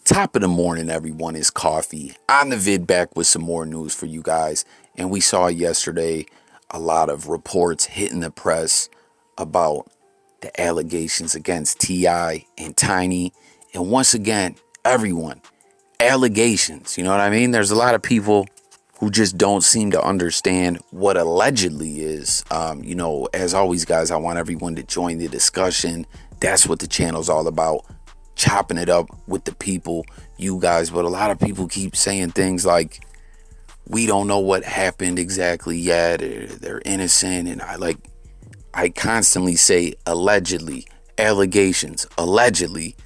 Top of the morning, everyone. Is Coffee on the vid back with some more news for you guys. And we saw yesterday a lot of reports hitting the press about the allegations against T.I. and Tiny. And once again, everyone, allegations. You know what I mean? There's a lot of people who just don't seem to understand what allegedly is. As always, guys, I want everyone to join the discussion. That's what the channel's all about. Chopping it up with the people, you guys. But a lot of people keep saying things like, we don't know what happened exactly yet, or they're innocent. And I constantly say allegedly, allegations, allegedly,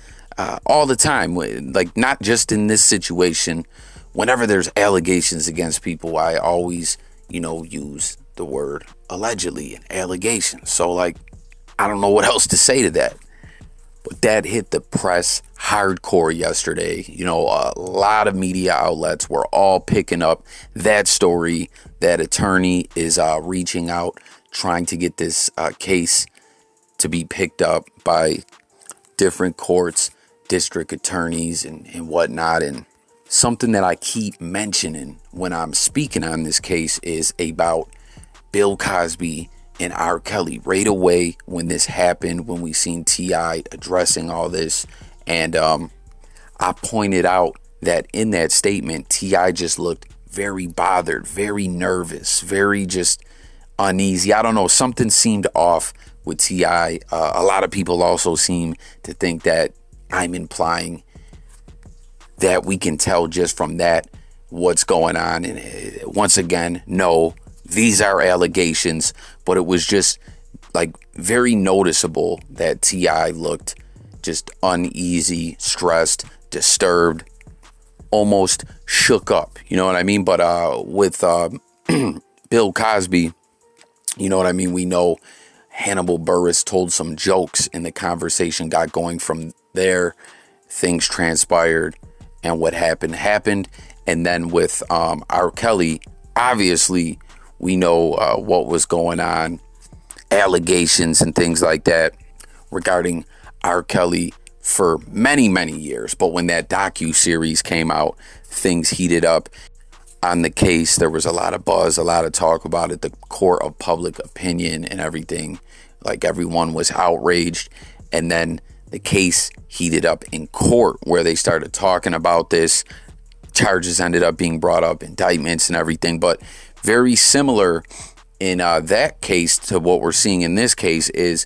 all the time. Like, not just in this situation. Whenever there's allegations against people, I always, use the word allegedly and allegations. So, I don't know what else to say to that. But that hit the press hardcore yesterday. A lot of media outlets were all picking up that story. That attorney is reaching out, trying to get this case to be picked up by different courts, district attorneys, and whatnot. And something that I keep mentioning when I'm speaking on this case is about Bill Cosby and R. Kelly. Right away when this happened, when we seen T.I. addressing all this, and I pointed out that in that statement, T.I. just looked very bothered, very nervous, very just uneasy. I don't know, something seemed off with T.I. A lot of people also seem to think that I'm implying that we can tell just from that what's going on. And once again, no, these are allegations, but it was just very noticeable that T.I. looked just uneasy, stressed, disturbed, almost shook up. You know what I mean? But with Bill Cosby, you know what I mean? We know Hannibal Buress told some jokes and the conversation got going from there. Things transpired and what happened. And then with R. Kelly, obviously, we know what was going on, allegations and things like that regarding R. Kelly for many, many years. But when that docu-series came out, things heated up on the case. There was a lot of buzz, a lot of talk about it, the court of public opinion and everything. Everyone was outraged. And then the case heated up in court where they started talking about this. Charges ended up being brought up, indictments and everything. But very similar in that case to what we're seeing in this case is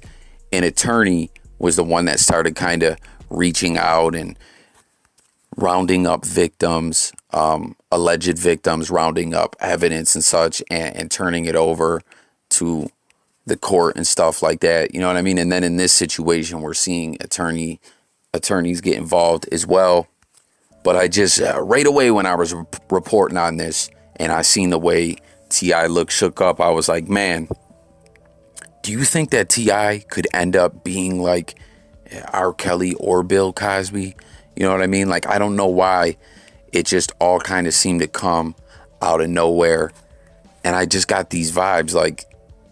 an attorney was the one that started kind of reaching out and rounding up victims, alleged victims, rounding up evidence and such, and turning it over to the court and stuff like that. You know what I mean? And then in this situation, we're seeing attorneys get involved as well. But I just, right away when I was reporting on this and I seen the way T.I. looked shook up, I was like, man, do you think that T.I. could end up being like R. Kelly or Bill Cosby? You know what I mean? I don't know why it just all kind of seemed to come out of nowhere. And I just got these vibes like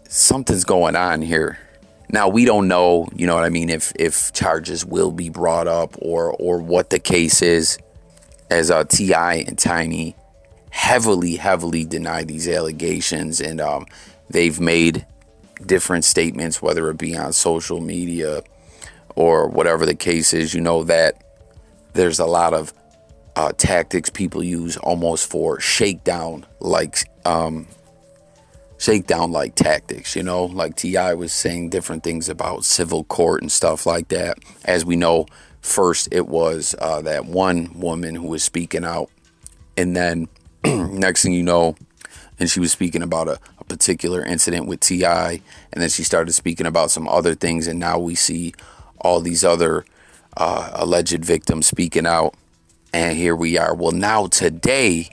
something's going on here. Now, we don't know, you know what I mean, if charges will be brought up or what the case is, as T.I. and Tiny heavily deny these allegations. And they've made different statements, whether it be on social media or whatever the case is. You know that there's a lot of tactics people use almost for shakedown like tactics, like T.I. was saying different things about civil court and stuff like that. As we know, first it was that one woman who was speaking out, and then next thing you know, and she was speaking about a particular incident with T.I., and then she started speaking about some other things, and now we see all these other alleged victims speaking out, and here we are. Well, now today,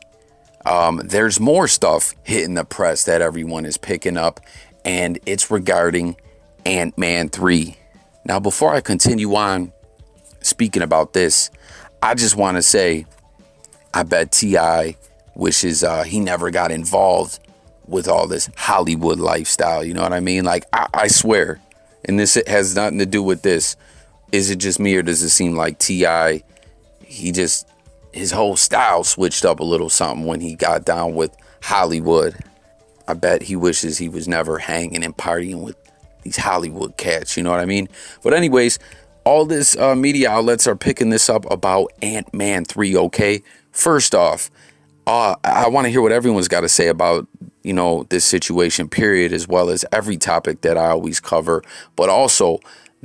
there's more stuff hitting the press that everyone is picking up, and it's regarding Ant-Man 3. Now, before I continue on speaking about this, I just want to say, I bet T.I. wishes he never got involved with all this Hollywood lifestyle. You know what I mean? I swear, and this has nothing to do with this. Is it just me, or does it seem like T.I., his whole style switched up a little something when he got down with Hollywood. I bet he wishes he was never hanging and partying with these Hollywood cats, you know what I mean? But anyways, all this media outlets are picking this up about Ant-Man 3, okay? First off, I want to hear what everyone's got to say about, this situation, period, as well as every topic that I always cover. But also,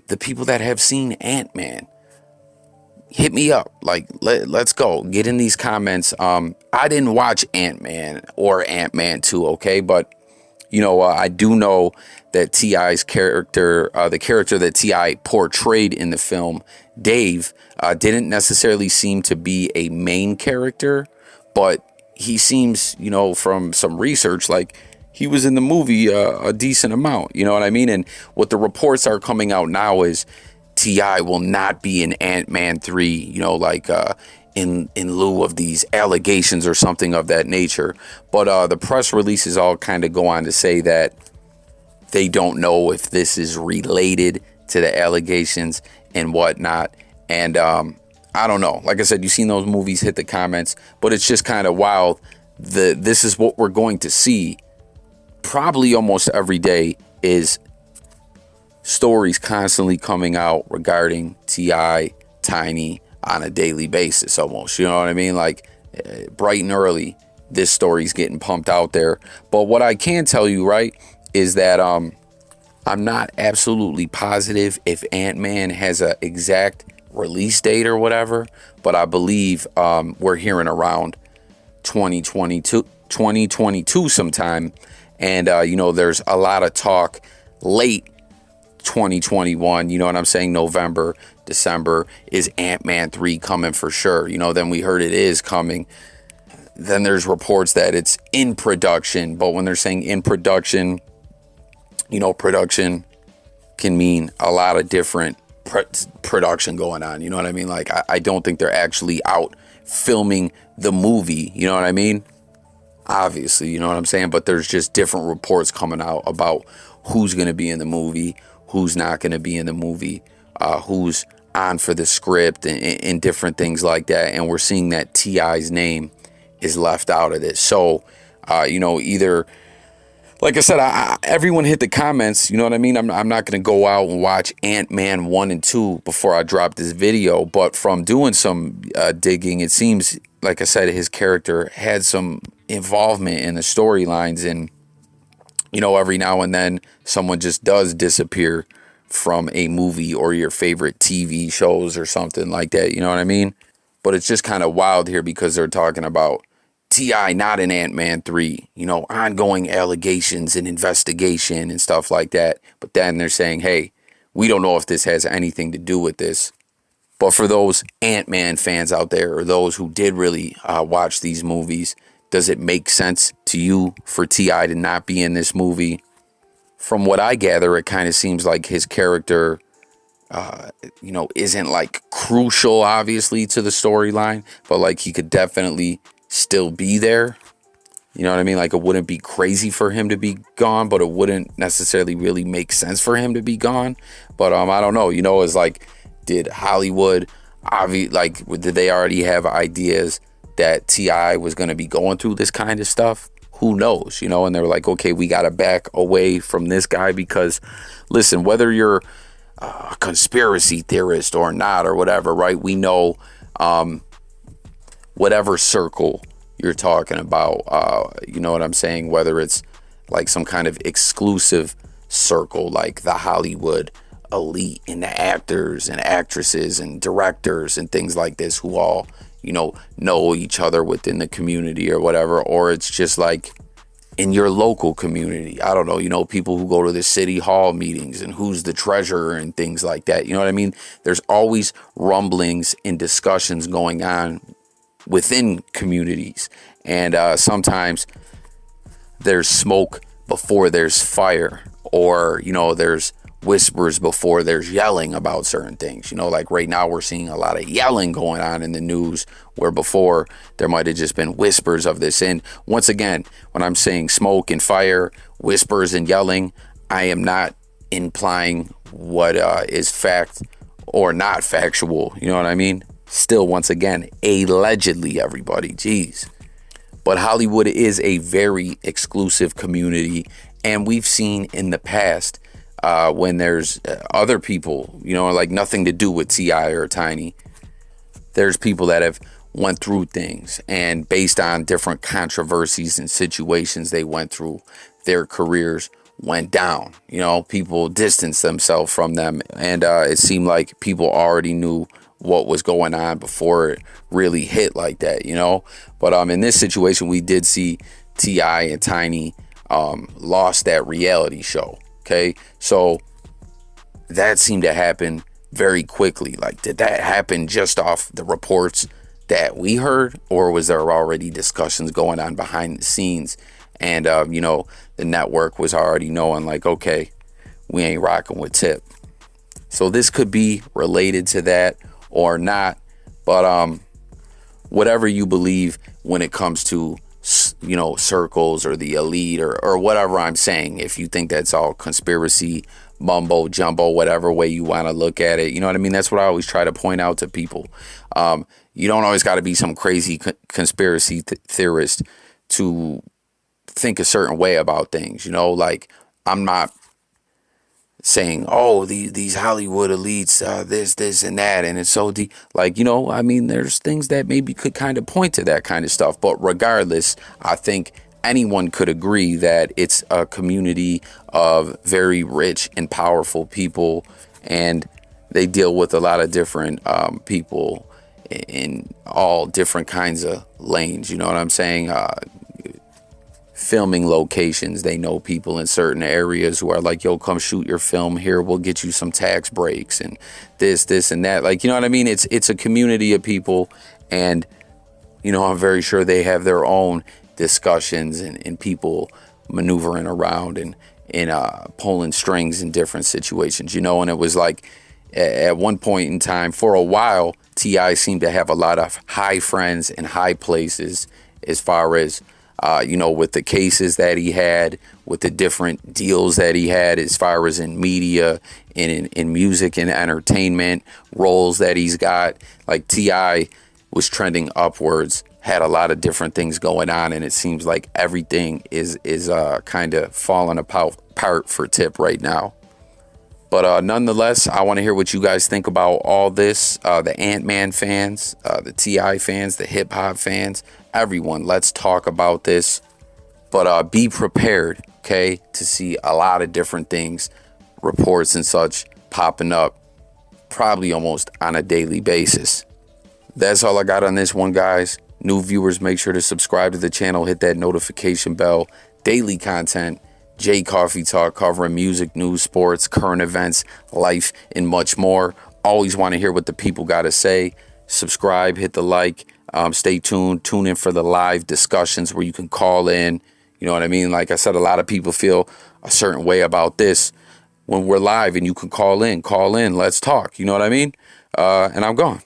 the people that have seen Ant-Man, hit me up. Like, let's go. Get in these comments. I didn't watch Ant-Man or Ant-Man 2, okay? But, I do know that T.I.'s character, the character that T.I. portrayed in the film, Dave, didn't necessarily seem to be a main character, but he seems, from some research, like he was in the movie a decent amount, you know what I mean? And what the reports are coming out now is T.I. will not be in Ant-Man 3, in lieu of these allegations or something of that nature. But the press releases all kind of go on to say that they don't know if this is related to the allegations and whatnot. And I don't know. Like I said, you've seen those movies, hit the comments, but it's just kind of wild. This is what we're going to see probably almost every day, is stories constantly coming out regarding T.I., Tiny on a daily basis almost. You know what I mean? Like bright and early, this story's getting pumped out there. But what I can tell you, right, is that I'm not absolutely positive if Ant-Man has an exact release date or whatever, but I believe we're hearing around 2022 sometime. And, there's a lot of talk late 2021, you know what I'm saying? November, December, is Ant-Man 3 coming for sure? Then we heard it is coming. Then there's reports that it's in production, but when they're saying in production, production can mean a lot of different production going on. You know what I mean? Like, I don't think they're actually out filming the movie. You know what I mean? Obviously, you know what I'm saying? But there's just different reports coming out about who's going to be in the movie, who's not going to be in the movie, who's on for the script and different things like that. And we're seeing that T.I.'s name is left out of this. So, either... Like I said, everyone hit the comments, you know what I mean? I'm not going to go out and watch Ant-Man 1 and 2 before I drop this video. But from doing some digging, it seems, like I said, his character had some involvement in the storylines. And, every now and then someone just does disappear from a movie or your favorite TV shows or something like that. You know what I mean? But it's just kind of wild here because they're talking about T.I. not in Ant-Man 3, ongoing allegations and investigation and stuff like that. But then they're saying, hey, we don't know if this has anything to do with this. But for those Ant-Man fans out there, or those who did really watch these movies, does it make sense to you for T.I. to not be in this movie? From what I gather, it kind of seems like his character, isn't like crucial, obviously, to the storyline, but like he could definitely still be there. You know what I mean? Like, it wouldn't be crazy for him to be gone, but it wouldn't necessarily really make sense for him to be gone. But I don't know. It's like, did Hollywood, did they already have ideas that T.I. was going to be going through this kind of stuff? Who knows? And they were like, okay, we got to back away from this guy because, listen, whether you're a conspiracy theorist or not or whatever, right? We know whatever circle you're talking about, you know what I'm saying? Whether it's like some kind of exclusive circle, like the Hollywood elite and the actors and actresses and directors and things like this who all, know each other within the community or whatever, or it's just like in your local community. I don't know, people who go to the city hall meetings and who's the treasurer and things like that. You know what I mean? There's always rumblings and discussions going on within communities, and sometimes there's smoke before there's fire, or there's whispers before there's yelling about certain things. Like right now we're seeing a lot of yelling going on in the news, where before there might have just been whispers of this. And once again, when I'm saying smoke and fire, whispers and yelling, I am not implying what is fact or not factual. You know what I mean? Still, once again, allegedly, everybody. Jeez. But Hollywood is a very exclusive community. And we've seen in the past when there's other people, like nothing to do with T.I. or Tiny, there's people that have went through things, and based on different controversies and situations they went through, their careers went down. People distanced themselves from them, and it seemed like people already knew what was going on before it really hit like that. But in this situation, we did see T.I. and Tiny lost that reality show. Okay, so that seemed to happen very quickly. Like, did that happen just off the reports that we heard, or was there already discussions going on behind the scenes? And the network was already knowing, like, okay, we ain't rocking with Tip. So this could be related to that or not, but whatever you believe when it comes to circles or the elite or whatever I'm saying, if you think that's all conspiracy mumbo jumbo, whatever way you want to look at it, you know what I mean? That's what I always try to point out to people. You don't always got to be some crazy conspiracy theorist to think a certain way about things. Like, I'm not saying, oh, these Hollywood elites, this and that, and it's so deep. Like, there's things that maybe could kind of point to that kind of stuff. But regardless, I think anyone could agree that it's a community of very rich and powerful people, and they deal with a lot of different people in all different kinds of lanes. You know what I'm saying? Filming locations, they know people in certain areas who are like, yo, come shoot your film here, we'll get you some tax breaks and this and that. Like, you know what I mean? It's a community of people, and I'm very sure they have their own discussions and people maneuvering around and pulling strings in different situations, and it was like at one point in time, for a while, T.I. seemed to have a lot of high friends and high places as far as with the cases that he had, with the different deals that he had as far as in media and in music and entertainment roles that he's got. Like, T.I. was trending upwards, had a lot of different things going on, and it seems like everything is kind of falling apart for Tip right now. But nonetheless, I want to hear what you guys think about all this. The Ant-Man fans, the T.I. fans, the hip-hop fans, everyone. Let's talk about this. But be prepared, okay, to see a lot of different things, reports and such popping up probably almost on a daily basis. That's all I got on this one, guys. New viewers, make sure to subscribe to the channel, hit that notification bell. Daily content. J Coffee Talk, covering music, news, sports, current events, life, and much more. Always want to hear what the people got to say. Subscribe, hit the like, stay tuned, tune in for the live discussions where you can call in. You know what I mean? Like I said, a lot of people feel a certain way about this when we're live, and you can call in, let's talk. You know what I mean? And I'm gone.